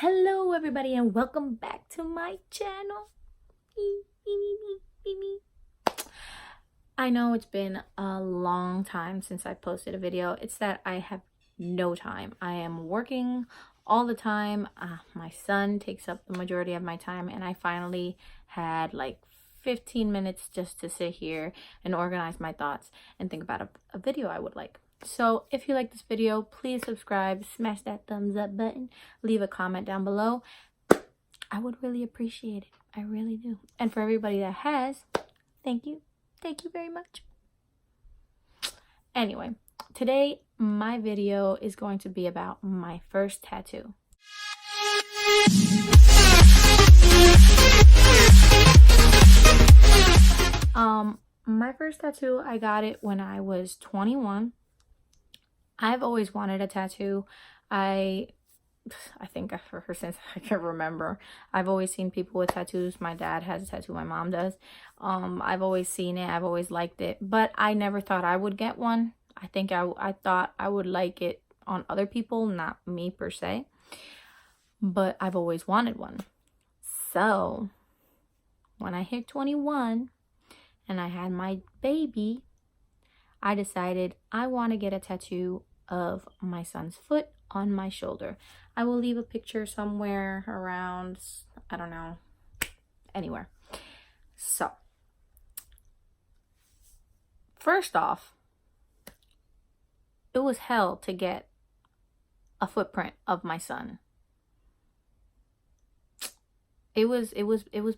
Hello everybody and welcome back to my channel. I know it's been a long time since I posted a video. It's that I have no time. I am working all the time. My son takes up the majority of my time, and I finally had like 15 minutes just to sit here and organize my thoughts and think about a video I would like. So if you like this video, please subscribe, smash that thumbs up button, leave a comment down below. I would really appreciate it. I really do. And for everybody that has, thank you. Thank you very much. Anyway, today my video is going to be about my first tattoo. My first tattoo, I got it when I was 21. I've always wanted a tattoo. I think ever since I can remember, I've always seen people with tattoos. My dad has a tattoo, my mom does. I've always seen it, I've always liked it, but I never thought I would get one. I think I thought I would like it on other people, not me per se, but I've always wanted one. So when I hit 21 and I had my baby, I decided I want to get a tattoo of my son's foot on my shoulder. I will leave a picture somewhere around, I don't know, anywhere. So, first off, it was hell to get a footprint of my son. It was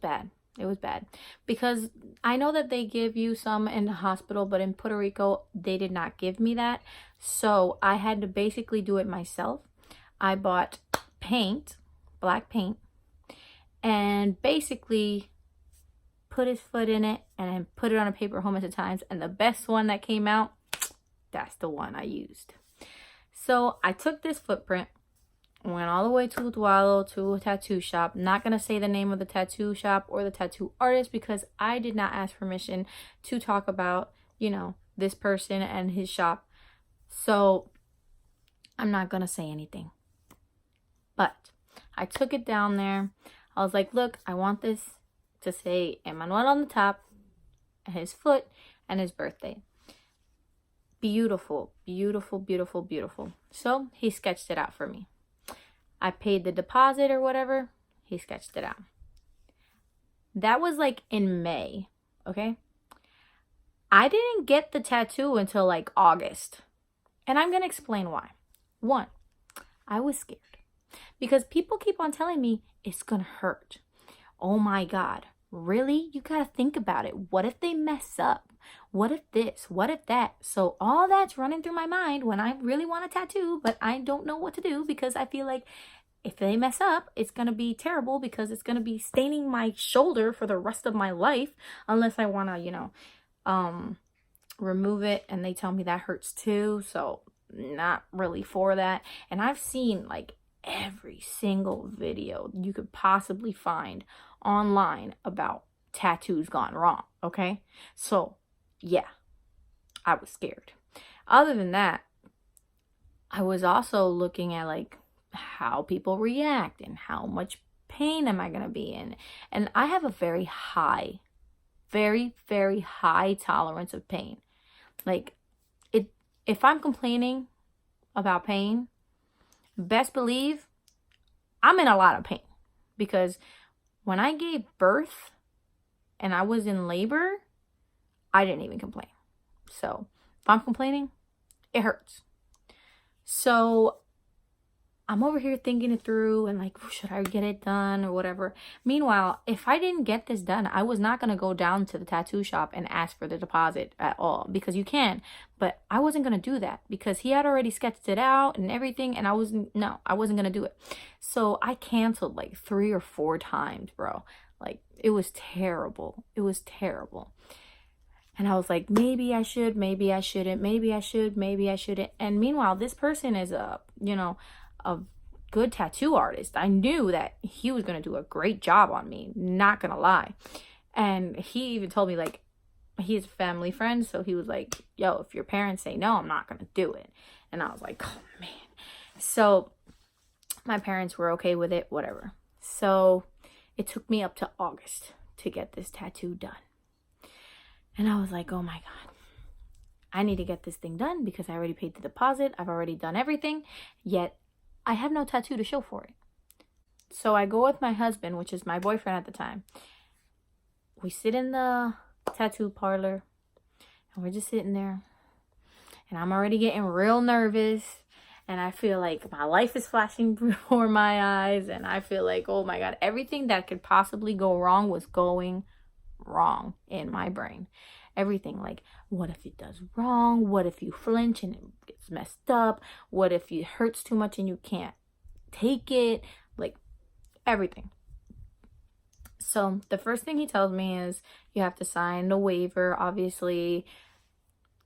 bad. It was bad because I know that they give you some in the hospital, but in Puerto Rico, they did not give me that. So I had to basically do it myself. I bought paint, black paint, and basically put his foot in it and then put it on a paper home at the times. And the best one that came out, that's the one I used. So I took this footprint, went all the way to Utuado to a tattoo shop. Not going to say the name of the tattoo shop or the tattoo artist because I did not ask permission to talk about, this person and his shop. So I'm not going to say anything. But I took it down there. I was like, look, I want this to say Emmanuel on the top, his foot, and his birthday. Beautiful, beautiful, beautiful, beautiful. So he sketched it out for me. I paid the deposit or whatever. He sketched it out. That was like in May, okay? I didn't get the tattoo until like August. And I'm going to explain why. One, I was scared. Because people keep on telling me it's going to hurt. Oh my God. Really? You got to think about it. What if they mess up? What if this? What if that? So all that's running through my mind when I really want a tattoo, but I don't know what to do because I feel like if they mess up, it's going to be terrible because it's going to be staining my shoulder for the rest of my life unless I want to, remove it and they tell me that hurts too. So not really for that. And I've seen like every single video you could possibly find online about tattoos gone wrong, okay? So yeah, I was scared. Other than that, I was also looking at like how people react and how much pain am I going to be in. And I have a very high, very, very high tolerance of pain. Like if I'm complaining about pain, best believe I'm in a lot of pain because when I gave birth and I was in labor, I didn't even complain. So if I'm complaining, it hurts. So I'm over here thinking it through and like, should I get it done or whatever? Meanwhile, if I didn't get this done, I was not going to go down to the tattoo shop and ask for the deposit at all because you can. But I wasn't going to do that because he had already sketched it out and everything. And I wasn't going to do it. So I canceled like 3 or 4 times, bro. Like it was terrible. It was terrible. And I was like, maybe I should, maybe I shouldn't, maybe I should, maybe I shouldn't. And meanwhile, this person is a good tattoo artist. I knew that he was going to do a great job on me, not going to lie. And he even told me like, he's a family friend. So he was like, yo, if your parents say no, I'm not going to do it. And I was like, oh man. So My parents were okay with it, whatever. So it took me up to August to get this tattoo done. And I was like, oh my God, I need to get this thing done because I already paid the deposit. I've already done everything, yet I have no tattoo to show for it. So I go with my husband, which is my boyfriend at the time. We sit in the tattoo parlor and we're just sitting there. And I'm already getting real nervous. And I feel like my life is flashing before my eyes. And I feel like, oh my God, everything that could possibly go wrong was going wrong in my brain. Everything, like, what if it does wrong? What if you flinch and it gets messed up? What if it hurts too much and you can't take it? Like, everything. So the first thing he tells me is you have to sign the waiver, obviously,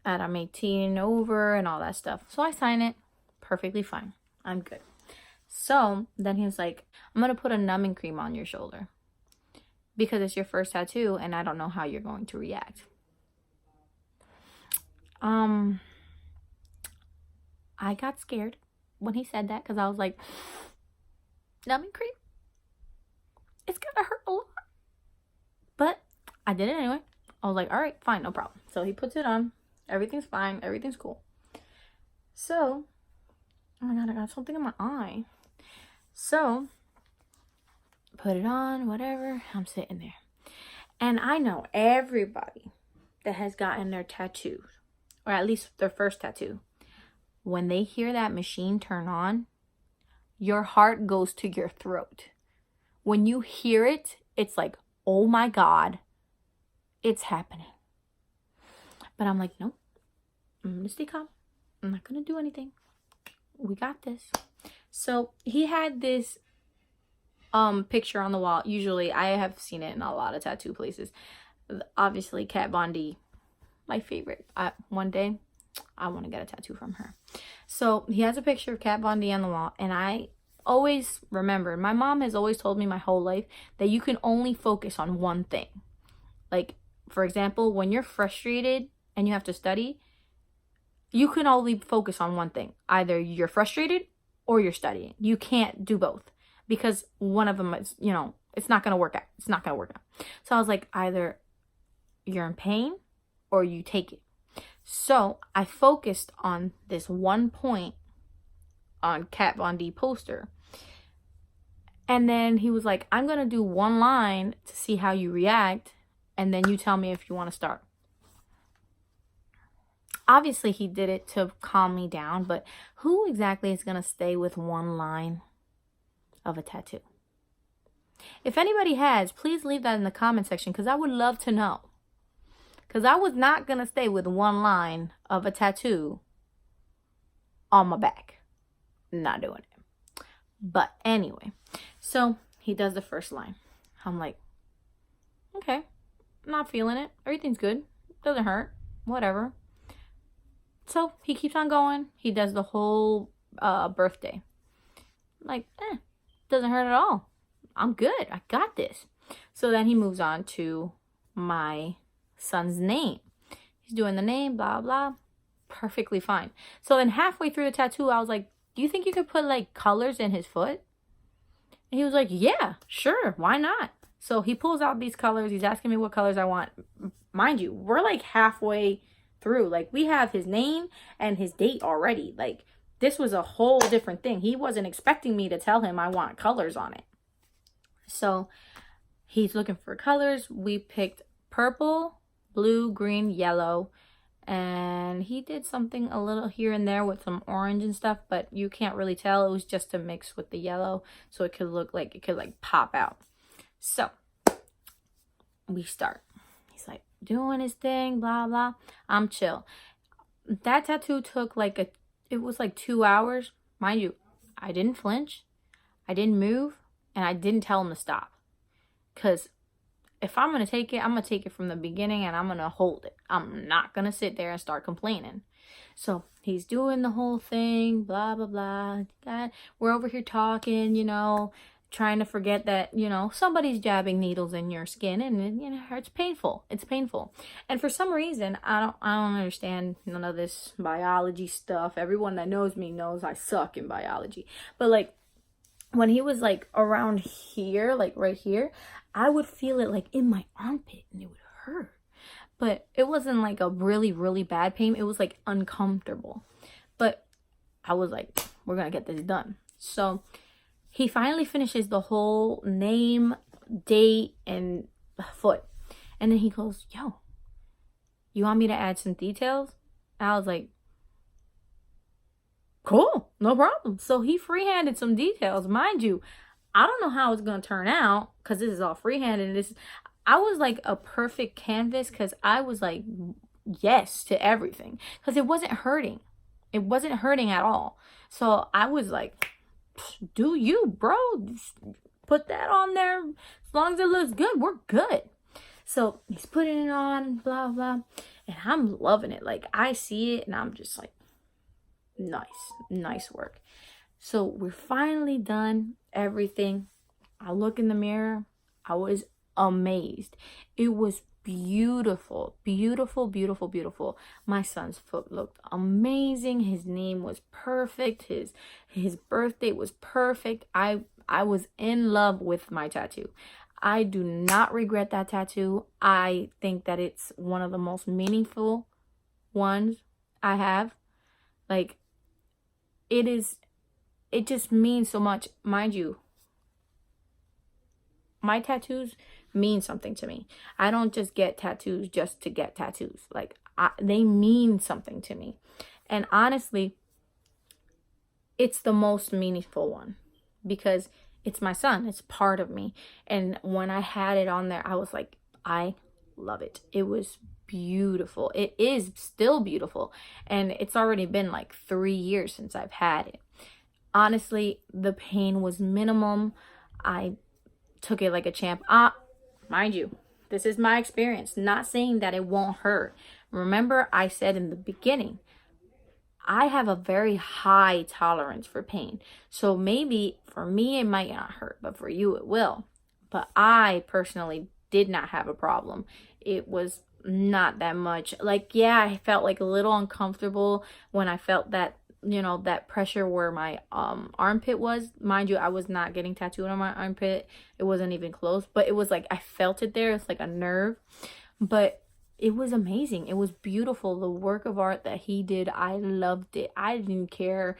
that I'm 18 over and all that stuff. So I sign it. Perfectly fine. I'm good. So then he was like, I'm going to put a numbing cream on your shoulder because it's your first tattoo and I don't know how you're going to react. I got scared when he said that because I was like, numbing cream? It's gonna hurt a lot. But I did it anyway. I was like, all right, fine, no problem. So he puts it on. Everything's fine. Everything's cool. So, oh my God, I got something in my eye. So, put it on, whatever. I'm sitting there. And I know everybody that has gotten their tattoos, or at least their first tattoo, when they hear that machine turn on, your heart goes to your throat. When you hear it, it's like, oh my God, it's happening. But I'm like, nope, I'm going to stay calm. I'm not going to do anything. We got this. So he had this picture on the wall. Usually I have seen it in a lot of tattoo places. Obviously, Kat Von D, my favorite. One day, I want to get a tattoo from her. So he has a picture of Kat Von D on the wall. And I always remember, my mom has always told me my whole life that you can only focus on one thing. Like, for example, when you're frustrated and you have to study, you can only focus on one thing. Either you're frustrated or you're studying. You can't do both because one of them is, it's not going to work out. It's not going to work out. So I was like, either you're in pain or you take it. So I focused on this one point on Kat Von D poster. And then he was like, I'm going to do one line to see how you react. And then you tell me if you want to start. Obviously, he did it to calm me down. But who exactly is going to stay with one line of a tattoo? If anybody has, please leave that in the comment section. Because I would love to know. Because I was not going to stay with one line of a tattoo on my back. Not doing it. But anyway, so he does the first line. I'm like, okay, I'm not feeling it. Everything's good. Doesn't hurt. Whatever. So he keeps on going. He does the whole birthday. I'm like, doesn't hurt at all. I'm good. I got this. So then he moves on to my son's name. He's doing the name, blah, blah. Perfectly fine. So then halfway through the tattoo, I was like, do you think you could put like colors in his foot? And he was like, yeah, sure. Why not? So he pulls out these colors. He's asking me what colors I want. Mind you, we're like halfway through. Like we have his name and his date already. Like this was a whole different thing. He wasn't expecting me to tell him I want colors on it. So he's looking for colors. We picked purple, blue, green, yellow. And he did something a little here and there with some orange and stuff, but you can't really tell. It was just to mix with the yellow so it could look like it could like pop out. So we start. He's like doing his thing, blah blah. I'm chill. That tattoo took it was like 2 hours. Mind you, I didn't flinch, I didn't move, and I didn't tell him to stop. Cause if I'm going to take it, I'm going to take it from the beginning and I'm going to hold it. I'm not going to sit there and start complaining. So he's doing the whole thing, blah, blah, blah. God, we're over here talking, trying to forget that, somebody's jabbing needles in your skin and, it's painful. It's painful. And for some reason, I don't understand none of this biology stuff. Everyone that knows me knows I suck in biology. But when he was like around here, like right here, I would feel it like in my armpit and it would hurt. But it wasn't like a really, really bad pain. It was like uncomfortable. But I was like, we're gonna get this done. So he finally finishes the whole name, date, and foot. And then he goes, yo, you want me to add some details? I was like, cool, no problem. So he freehanded some details. Mind you, I don't know how it's gonna turn out because this is all freehanded. I was like a perfect canvas because I was like yes to everything because it wasn't hurting. It wasn't hurting at all. So I was like, do you, bro? Put that on there. As long as it looks good, we're good. So he's putting it on, blah, blah. And I'm loving it. Like, I see it and I'm just like, nice work. So we're finally done everything. I look in the mirror. I was amazed. It was beautiful, beautiful, beautiful, beautiful. My son's foot looked amazing. His name was perfect. His birthday was perfect. I was in love with my tattoo. I do not regret that tattoo. I think that it's one of the most meaningful ones I have. Like, it just means so much. Mind you, my tattoos mean something to me. I don't just get tattoos just to get tattoos. Like, they mean something to me. And honestly, it's the most meaningful one because it's my son. It's part of me. And when I had it on there, I was like, I love it. It was beautiful. It is still beautiful. And it's already been like 3 years since I've had it. Honestly, the pain was minimum. I took it like a champ. Mind you, this is my experience. Not saying that it won't hurt. Remember, I said in the beginning, I have a very high tolerance for pain. So maybe for me, it might not hurt, but for you, it will. But I personally did not have a problem. It was not that much. Like, yeah, I felt like a little uncomfortable when I felt that, that pressure where my armpit was. Mind you, I was not getting tattooed on my armpit. It wasn't even close, but it was like I felt it there. It's like a nerve. But it was amazing. It was beautiful. The work of art that he did, I loved it. I didn't care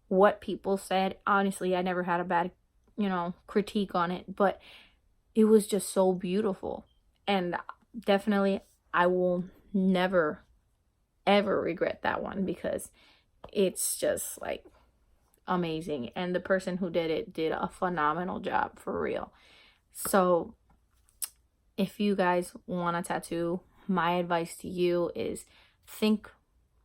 what people said. Honestly, I never had a bad, critique on it, but it was just so beautiful. And definitely, I will never, ever regret that one because it's just like amazing. And the person who did it did a phenomenal job, for real. So if you guys want a tattoo, my advice to you is think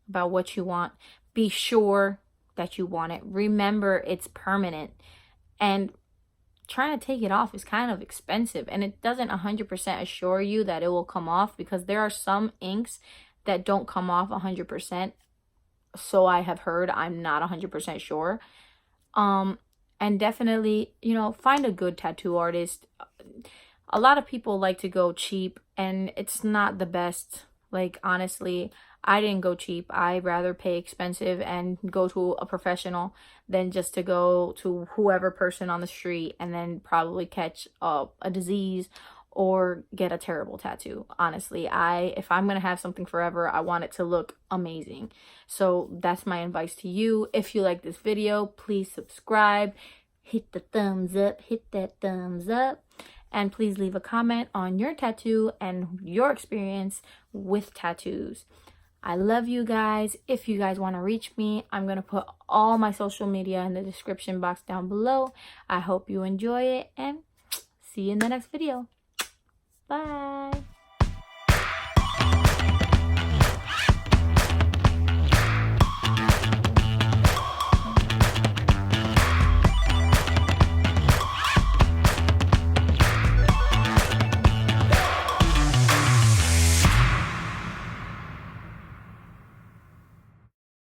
about what you want. Be sure that you want it. Remember, it's permanent. And trying to take it off is kind of expensive. And it doesn't 100% assure you that it will come off because there are some inks that don't come off 100%. So I have heard. I'm not 100% sure. And definitely, find a good tattoo artist. A lot of people like to go cheap and it's not the best. Like, honestly, I didn't go cheap. I'd rather pay expensive and go to a professional than just to go to whoever person on the street and then probably catch a disease or get a terrible tattoo. Honestly, if I'm going to have something forever, I want it to look amazing. So that's my advice to you. If you like this video, please subscribe, hit the thumbs up, hit that thumbs up. And please leave a comment on your tattoo and your experience with tattoos. I love you guys. If you guys want to reach me, I'm going to put all my social media in the description box down below. I hope you enjoy it and see you in the next video. Bye.